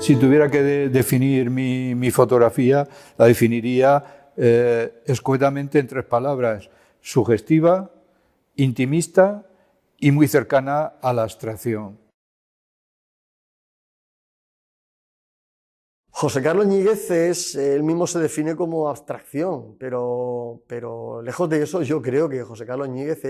Si tuviera que definir mi fotografía, la definiría escuetamente en 3 palabras: sugestiva, intimista y muy cercana a la abstracción. José Carlos Ñíguez él mismo se define como abstracción, pero lejos de eso yo creo que José Carlos Ñíguez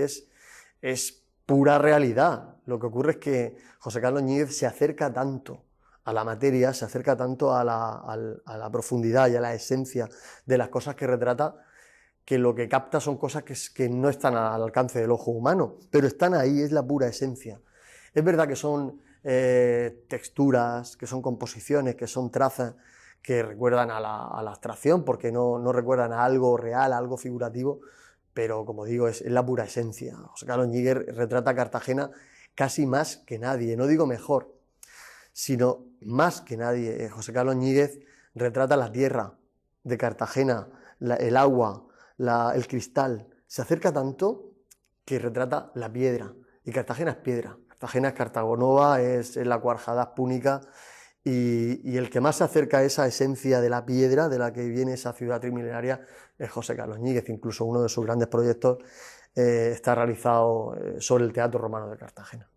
es pura realidad. Lo que ocurre es que José Carlos Ñíguez se acerca tanto a la materia, se acerca tanto a la profundidad y a la esencia de las cosas que retrata, que lo que capta son cosas que no están al alcance del ojo humano, pero están ahí, es la pura esencia. Es verdad que son texturas, que son composiciones, que son trazas que recuerdan a la abstracción, porque no recuerdan a algo real, a algo figurativo, pero como digo, es la pura esencia. José Carlos Ñíguez retrata Cartagena casi más que nadie, no digo mejor, sino más que nadie. José Carlos Ñíguez retrata la tierra de Cartagena, el agua, el cristal. Se acerca tanto que retrata la piedra, y Cartagena es piedra. Cartagena es Cartagonova, es la cuarjada púnica, y el que más se acerca a esa esencia de la piedra de la que viene esa ciudad trimilenaria es José Carlos Ñíguez. Incluso uno de sus grandes proyectos está realizado sobre el Teatro Romano de Cartagena.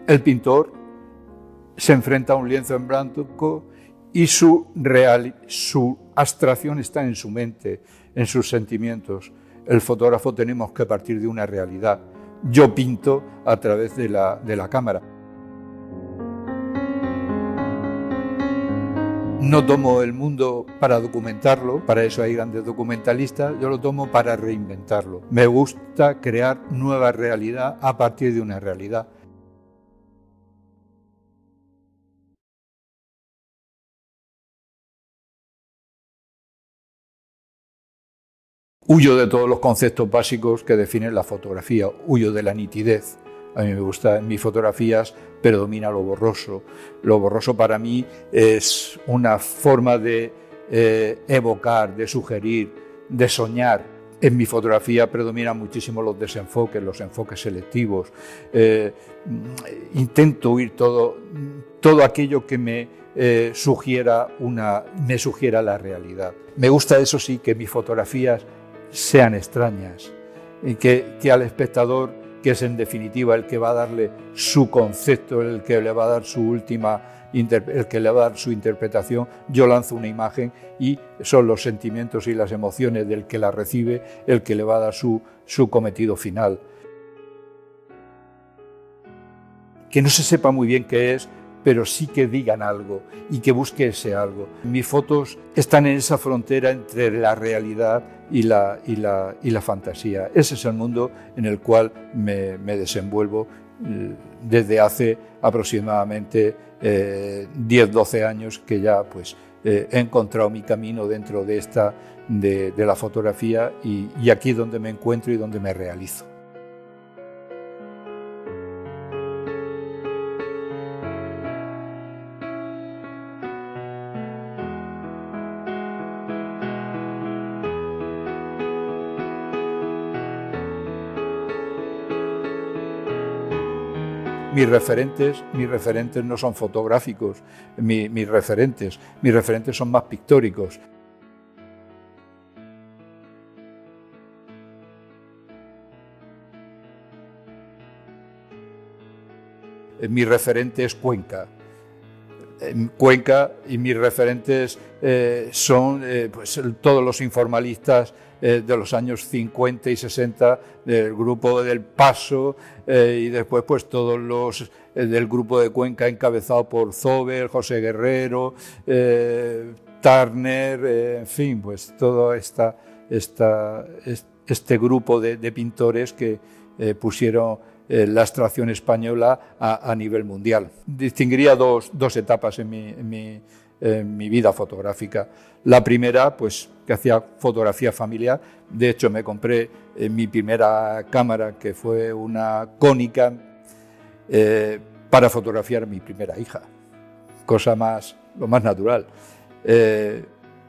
El pintor se enfrenta a un lienzo en blanco y su abstracción está en su mente, en sus sentimientos. El fotógrafo tenemos que partir de una realidad. Yo pinto a través de la cámara. No tomo el mundo para documentarlo, para eso hay grandes documentalistas, yo lo tomo para reinventarlo. Me gusta crear nueva realidad a partir de una realidad. Huyo de todos los conceptos básicos que definen la fotografía, huyo de la nitidez. A mí me gusta, en mis fotografías predomina lo borroso. Lo borroso para mí es una forma de evocar, de sugerir, de soñar. En mi fotografía predominan muchísimo los desenfoques, los enfoques selectivos. Intento huir todo aquello que me sugiera la realidad. Me gusta, eso sí, que mis fotografías sean extrañas y que al espectador, que es en definitiva el que va a darle su concepto, el que le va a dar su interpretación, yo lanzo una imagen y son los sentimientos y las emociones del que la recibe el que le va a dar su cometido final. Que no se sepa muy bien qué es, pero sí que digan algo y que busque ese algo. Mis fotos están en esa frontera entre la realidad y la fantasía. Ese es el mundo en el cual me desenvuelvo desde hace aproximadamente 10-12 años, que ya pues he encontrado mi camino dentro de la fotografía, y aquí es donde me encuentro y donde me realizo. Mis referentes no son fotográficos, mis referentes son más pictóricos. Mi referente es Cuenca. Y mis referentes son pues, todos los informalistas de los años 50 y 60 del grupo del Paso, y después pues todos los del grupo de Cuenca encabezado por Zobel, José Guerrero, Turner, en fin, pues todo este grupo de pintores que pusieron la abstracción española a nivel mundial. Distinguiría dos etapas en en mi vida fotográfica. La primera, pues que hacía fotografía familiar. De hecho, me compré mi primera cámara, que fue una Konica, para fotografiar a mi primera hija. Cosa lo más natural.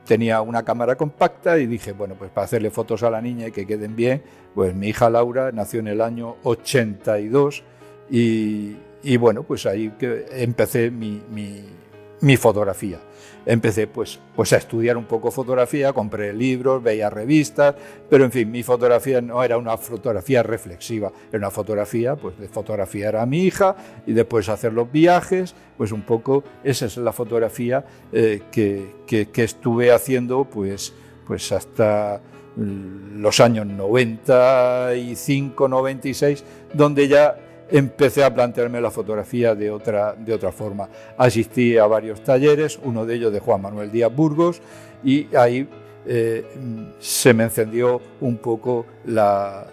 Tenía una cámara compacta y dije, bueno, pues para hacerle fotos a la niña y que queden bien, pues mi hija Laura nació en el año 82 y bueno, pues ahí que empecé mi fotografía. Empecé pues a estudiar un poco fotografía, compré libros, veía revistas, pero en fin, mi fotografía no era una fotografía reflexiva, era una fotografía pues de fotografiar a mi hija y después hacer los viajes, pues un poco esa es la fotografía que estuve haciendo pues hasta los años 95, 96, donde ya empecé a plantearme la fotografía de otra forma. Asistí a varios talleres, uno de ellos de Juan Manuel Díaz Burgos, y ahí se me encendió un poco la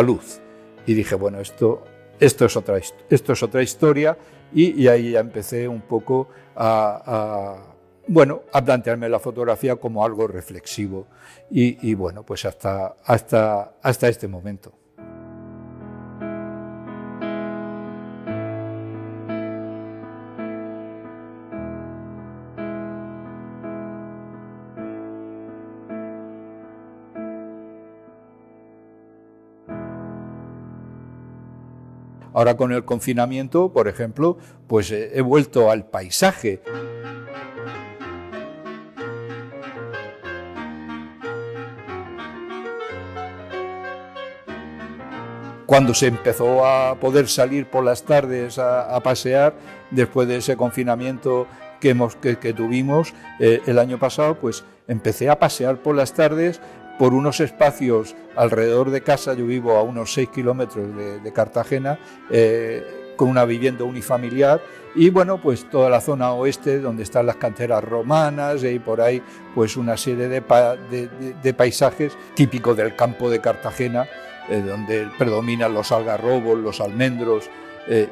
luz. Y dije, bueno, esto es otra historia, y ahí ya empecé un poco a plantearme la fotografía como algo reflexivo. Y bueno, pues hasta este momento. Ahora con el confinamiento, por ejemplo, pues he vuelto al paisaje. Cuando se empezó a poder salir por las tardes a pasear, después de ese confinamiento que tuvimos el año pasado, pues empecé a pasear por las tardes por unos espacios alrededor de casa. Yo vivo a unos 6 kilómetros de Cartagena, con una vivienda unifamiliar, y bueno, pues toda la zona oeste donde están las canteras romanas y por ahí pues una serie de paisajes típicos del campo de Cartagena, donde predominan los algarrobos, los almendros,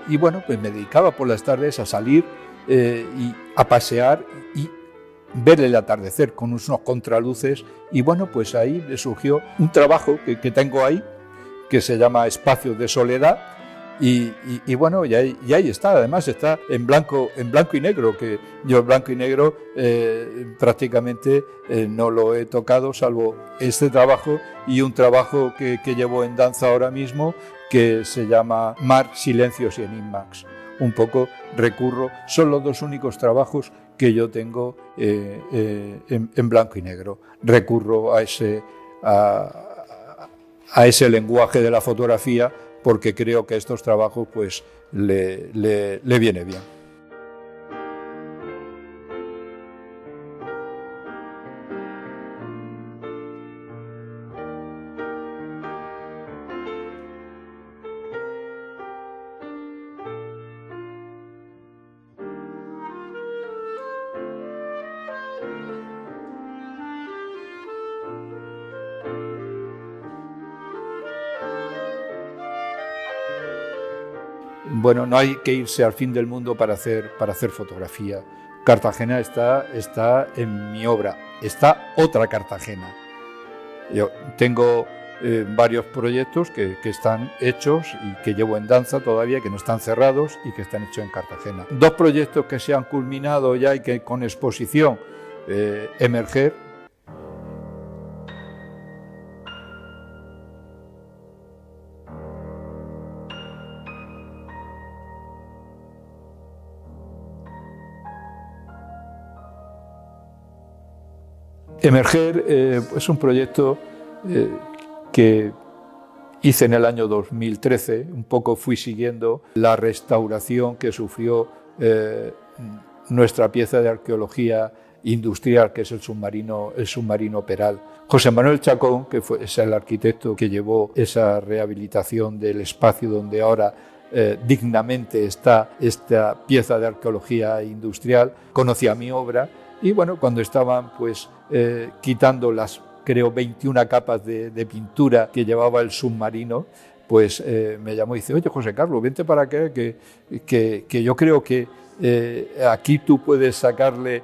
y bueno, pues me dedicaba por las tardes a salir y a pasear y ver el atardecer con unos contraluces, y bueno, pues ahí le surgió un trabajo que tengo ahí, que se llama Espacios de Soledad, y bueno, y ahí está. Además está en blanco y negro, que yo el blanco y negro prácticamente no lo he tocado, salvo este trabajo y un trabajo que llevo en danza ahora mismo, que se llama Mar, Silencios y Enigmas. Un poco son los dos únicos trabajos que yo tengo en blanco y negro. Recurro a ese lenguaje de la fotografía porque creo que a estos trabajos pues le viene bien. Bueno, no hay que irse al fin del mundo para hacer fotografía. Cartagena está en mi obra, está otra Cartagena. Yo tengo varios proyectos que están hechos y que llevo en danza todavía, que no están cerrados y que están hechos en Cartagena. 2 proyectos que se han culminado ya y que con exposición, Emerger. Emerger es un proyecto que hice en el año 2013. Un poco fui siguiendo la restauración que sufrió nuestra pieza de arqueología industrial, que es el submarino Peral. José Manuel Chacón, que es el arquitecto que llevó esa rehabilitación del espacio donde ahora dignamente está esta pieza de arqueología industrial, conocía mi obra. Y bueno, cuando estaban pues quitando las, creo, 21 capas de pintura que llevaba el submarino, pues me llamó y dice: oye, José Carlos, vente para acá, que yo creo que aquí tú puedes sacarle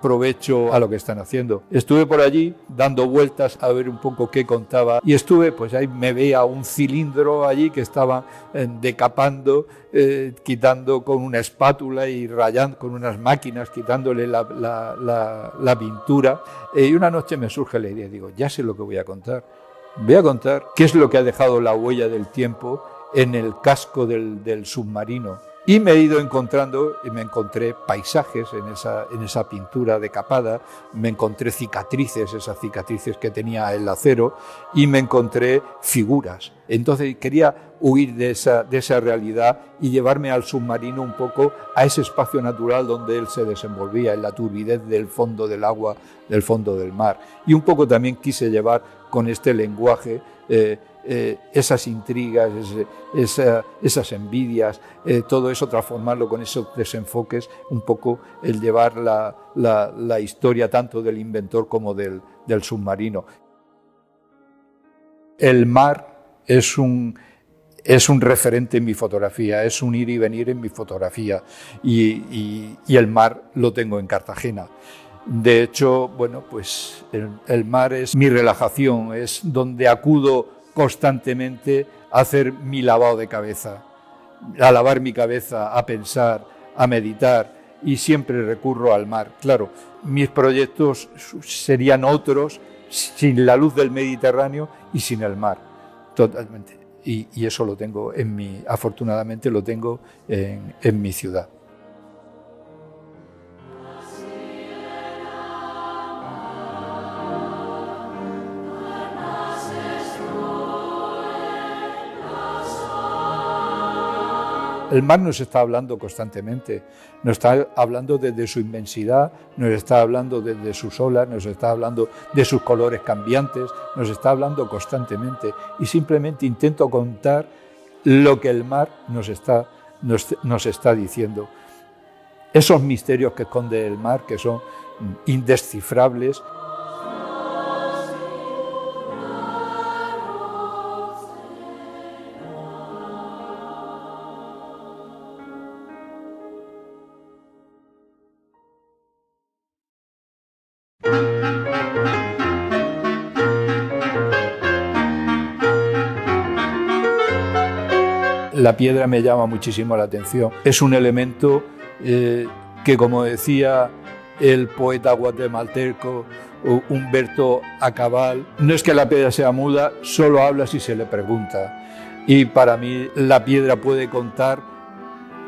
provecho a lo que están haciendo. Estuve por allí dando vueltas a ver un poco qué contaba y estuve, pues ahí me veía un cilindro allí que estaban decapando, quitando con una espátula y rayando con unas máquinas, quitándole la pintura. Y una noche me surge la idea, digo, ya sé lo que voy a contar. Voy a contar qué es lo que ha dejado la huella del tiempo en el casco del submarino. Y me he ido encontrando, y me encontré paisajes en esa pintura decapada, me encontré cicatrices, esas cicatrices que tenía el acero, y me encontré figuras. Entonces quería huir de esa realidad y llevarme al submarino un poco a ese espacio natural donde él se desenvolvía, en la turbidez del fondo del agua, del fondo del mar. Y un poco también quise llevar con este lenguaje esas intrigas, esas envidias, todo eso, transformarlo con esos desenfoques, un poco el llevar la historia tanto del inventor como del submarino. El mar es un referente en mi fotografía, es un ir y venir en mi fotografía y el mar lo tengo en Cartagena. De hecho, bueno, pues el mar es mi relajación, es donde acudo constantemente a hacer mi lavado de cabeza, a lavar mi cabeza, a pensar, a meditar, y siempre recurro al mar. Claro, mis proyectos serían otros sin la luz del Mediterráneo y sin el mar, totalmente. Y eso lo tengo afortunadamente lo tengo en mi ciudad. El mar nos está hablando constantemente, nos está hablando desde su inmensidad, nos está hablando desde sus olas, nos está hablando de sus colores cambiantes, nos está hablando constantemente y simplemente intento contar lo que el mar nos está diciendo. Esos misterios que esconde el mar, que son indescifrables. La piedra me llama muchísimo la atención. Es un elemento que, como decía el poeta guatemalteco Humberto Acabal, no es que la piedra sea muda, solo habla si se le pregunta. Y para mí la piedra puede contar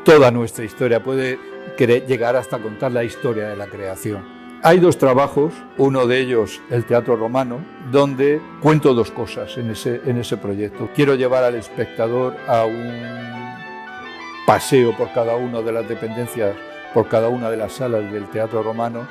toda nuestra historia, puede llegar hasta contar la historia de la creación. Hay dos trabajos, uno de ellos el Teatro Romano, donde cuento dos cosas en ese proyecto. Quiero llevar al espectador a un paseo por cada una de las dependencias, por cada una de las salas del Teatro Romano,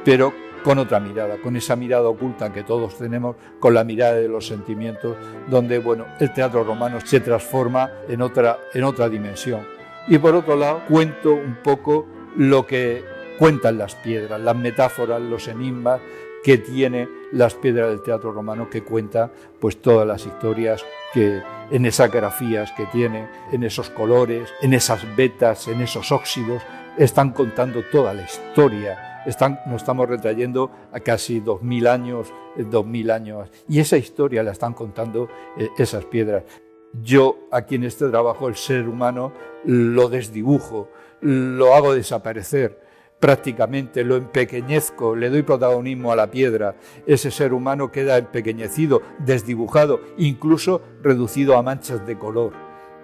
pero con otra mirada, con esa mirada oculta que todos tenemos, con la mirada de los sentimientos, donde bueno, el Teatro Romano se transforma en otra dimensión. Y por otro lado, cuento un poco lo que cuentan las piedras, las metáforas, los enigmas que tiene las piedras del Teatro Romano, que cuenta pues todas las historias que en esas grafías que tiene, en esos colores, en esas vetas, en esos óxidos, están contando toda la historia. Nos estamos retrayendo a casi 2000 años, y esa historia la están contando esas piedras. Yo aquí en este trabajo el ser humano lo desdibujo, lo hago desaparecer. Prácticamente lo empequeñezco, le doy protagonismo a la piedra. Ese ser humano queda empequeñecido, desdibujado, incluso reducido a manchas de color,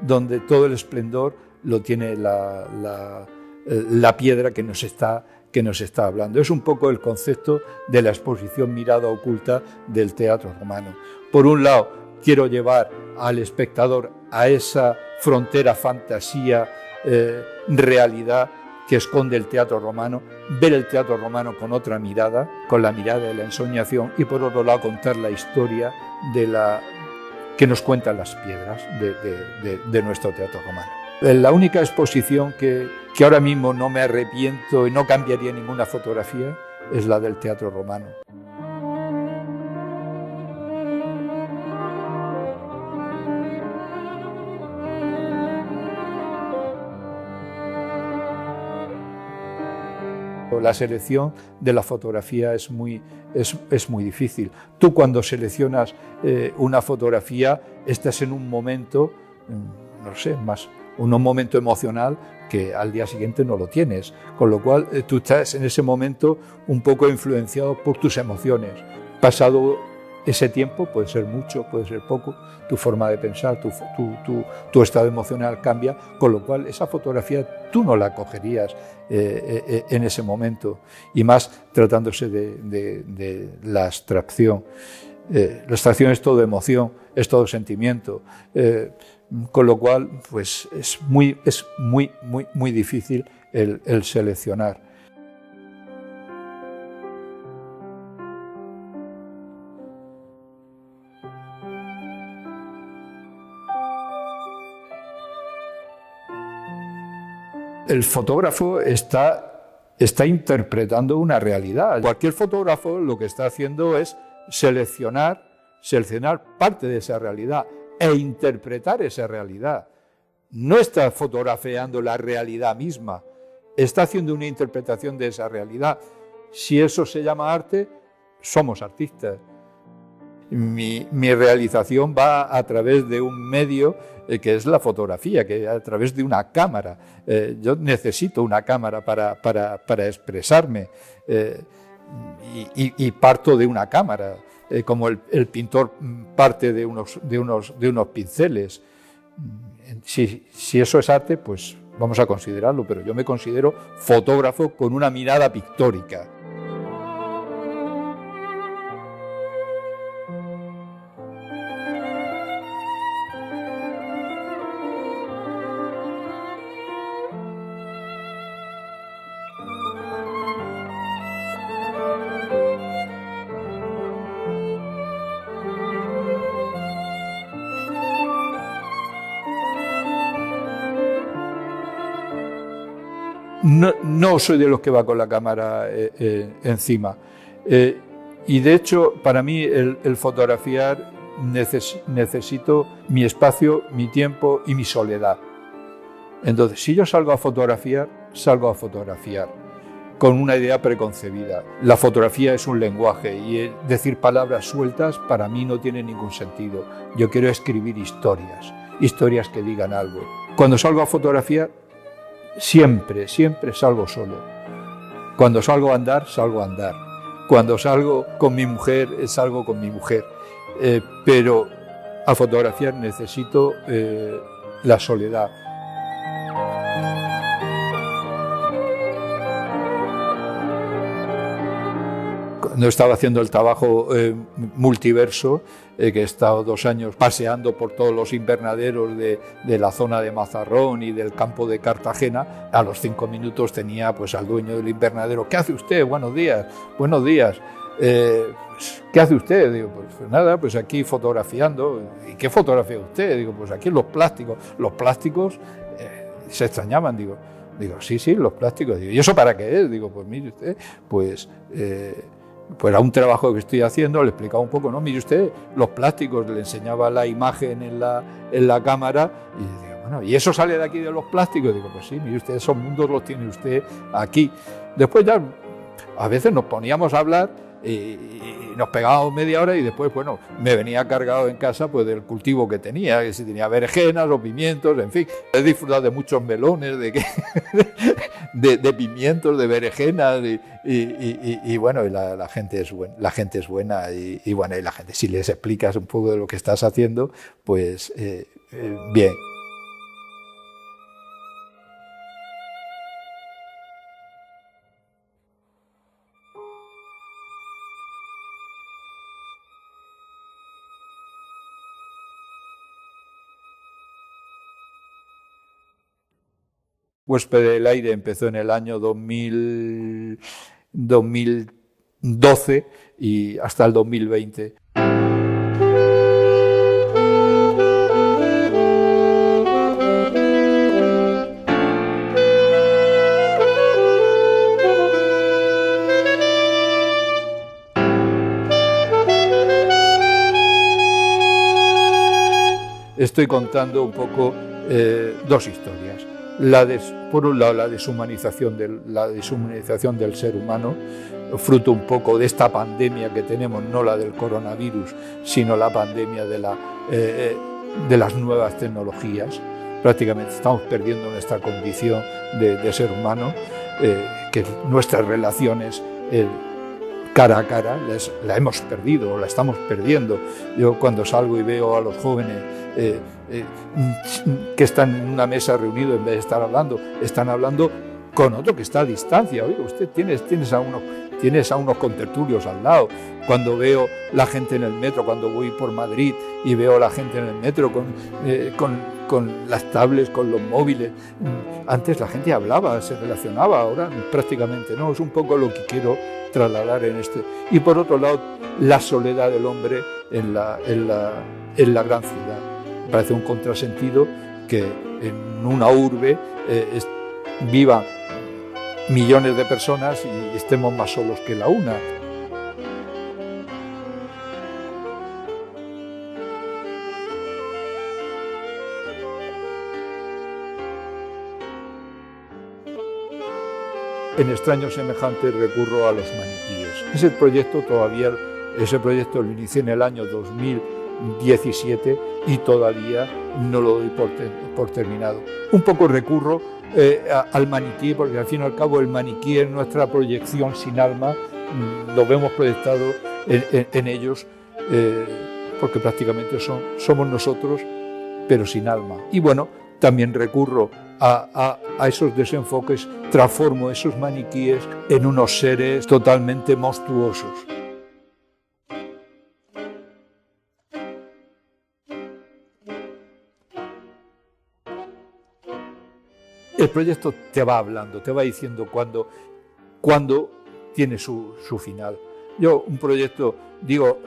donde todo el esplendor lo tiene la piedra que nos está hablando. Es un poco el concepto de la exposición Mirada Oculta del Teatro Romano. Por un lado, quiero llevar al espectador a esa frontera fantasía, realidad que esconde el Teatro Romano, ver el Teatro Romano con otra mirada, con la mirada de la ensoñación, y por otro lado contar la historia que nos cuentan las piedras de nuestro Teatro Romano. La única exposición que ahora mismo no me arrepiento y no cambiaría ninguna fotografía es la del Teatro Romano. La selección de la fotografía es muy difícil. Tú cuando seleccionas una fotografía estás en un momento, no sé, un momento emocional que al día siguiente no lo tienes, con lo cual tú estás en ese momento un poco influenciado por tus emociones. Pasado ese tiempo, puede ser mucho, puede ser poco, tu forma de pensar, tu estado emocional cambia, con lo cual esa fotografía tú no la cogerías en ese momento, y más tratándose de la abstracción. La abstracción es todo emoción, es todo sentimiento, con lo cual pues es muy difícil el seleccionar. El fotógrafo está interpretando una realidad. Cualquier fotógrafo lo que está haciendo es seleccionar parte de esa realidad e interpretar esa realidad. No está fotografiando la realidad misma, está haciendo una interpretación de esa realidad. Si eso se llama arte, somos artistas. Mi realización va a través de un medio que es la fotografía, que a través de una cámara. Yo necesito una cámara para expresarme y parto de una cámara, como el pintor parte de unos pinceles. Si eso es arte, pues vamos a considerarlo, pero yo me considero fotógrafo con una mirada pictórica. No soy de los que va con la cámara encima. Y de hecho, para mí el fotografiar necesito mi espacio, mi tiempo y mi soledad. Entonces, si yo salgo a fotografiar con una idea preconcebida. La fotografía es un lenguaje y decir palabras sueltas para mí no tiene ningún sentido. Yo quiero escribir historias que digan algo. Cuando salgo a fotografiar, siempre salgo solo. Cuando salgo a andar, salgo a andar. Cuando salgo con mi mujer, salgo con mi mujer. Pero a fotografiar necesito la soledad. Cuando estaba haciendo el trabajo multiverso, que he estado 2 años paseando por todos los invernaderos de la zona de Mazarrón y del campo de Cartagena, a los 5 minutos tenía pues al dueño del invernadero. ¿Qué hace usted? Buenos días. Buenos días. ¿Qué hace usted? Digo, pues nada, pues aquí fotografiando. ¿Y qué fotografía usted? Digo, pues aquí los plásticos. Los plásticos se extrañaban, digo, sí, los plásticos. Digo, ¿y eso para qué es? Digo, pues mire usted, pues a un trabajo que estoy haciendo le explicaba un poco, no, mire usted, los plásticos, le enseñaba la imagen en la cámara y digo, bueno, ¿y eso sale de aquí de los plásticos? Digo, pues sí, mire usted, esos mundos los tiene usted aquí. Después ya a veces nos poníamos a hablar y nos pegábamos media hora y después, bueno, me venía cargado en casa pues del cultivo que tenía, que si tenía berenjenas o pimientos, en fin. He disfrutado de muchos melones, de pimientos, de berenjenas y bueno, y la gente es buena y bueno, y la gente, si les explicas un poco de lo que estás haciendo, pues bien. Huésped del Aire empezó en el año 2012 y hasta el 2020. Estoy contando un poco 2 historias. por un lado, la deshumanización del ser humano, fruto un poco de esta pandemia que tenemos, no la del coronavirus, sino la pandemia de las nuevas tecnologías. Prácticamente estamos perdiendo nuestra condición de ser humano, que nuestras relaciones cara a cara la hemos perdido o la estamos perdiendo. Yo cuando salgo y veo a los jóvenes que están en una mesa reunidos, en vez de estar hablando, están hablando con otro que está a distancia. Oye, usted tienes a unos contertulios al lado. Cuando veo la gente en el metro, cuando voy por Madrid y veo a la gente en el metro con las tablets, con los móviles. Antes la gente hablaba, se relacionaba, ahora prácticamente no. Es un poco lo que quiero trasladar en este. Y por otro lado, la soledad del hombre en la gran ciudad. Me parece un contrasentido que en una urbe vivan millones de personas y estemos más solos que la una. En extraños semejantes recurro a los maniquíes. Ese proyecto lo inicié en el año 2017 y todavía no lo doy por terminado. Un poco recurro al maniquí, porque al fin y al cabo el maniquí es nuestra proyección sin alma, lo vemos proyectado en ellos, porque prácticamente somos nosotros, pero sin alma. Y bueno, también recurro a esos desenfoques, transformo esos maniquíes en unos seres totalmente monstruosos. El proyecto te va hablando, te va diciendo cuándo tiene su final. Yo un proyecto, digo,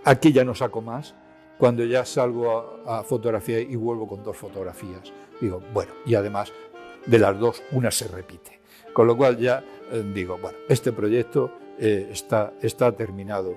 aquí ya no saco más. Cuando ya salgo a fotografía y vuelvo con 2 fotografías, digo, bueno, y además de las 2, una se repite. Con lo cual ya digo, bueno, este proyecto está terminado.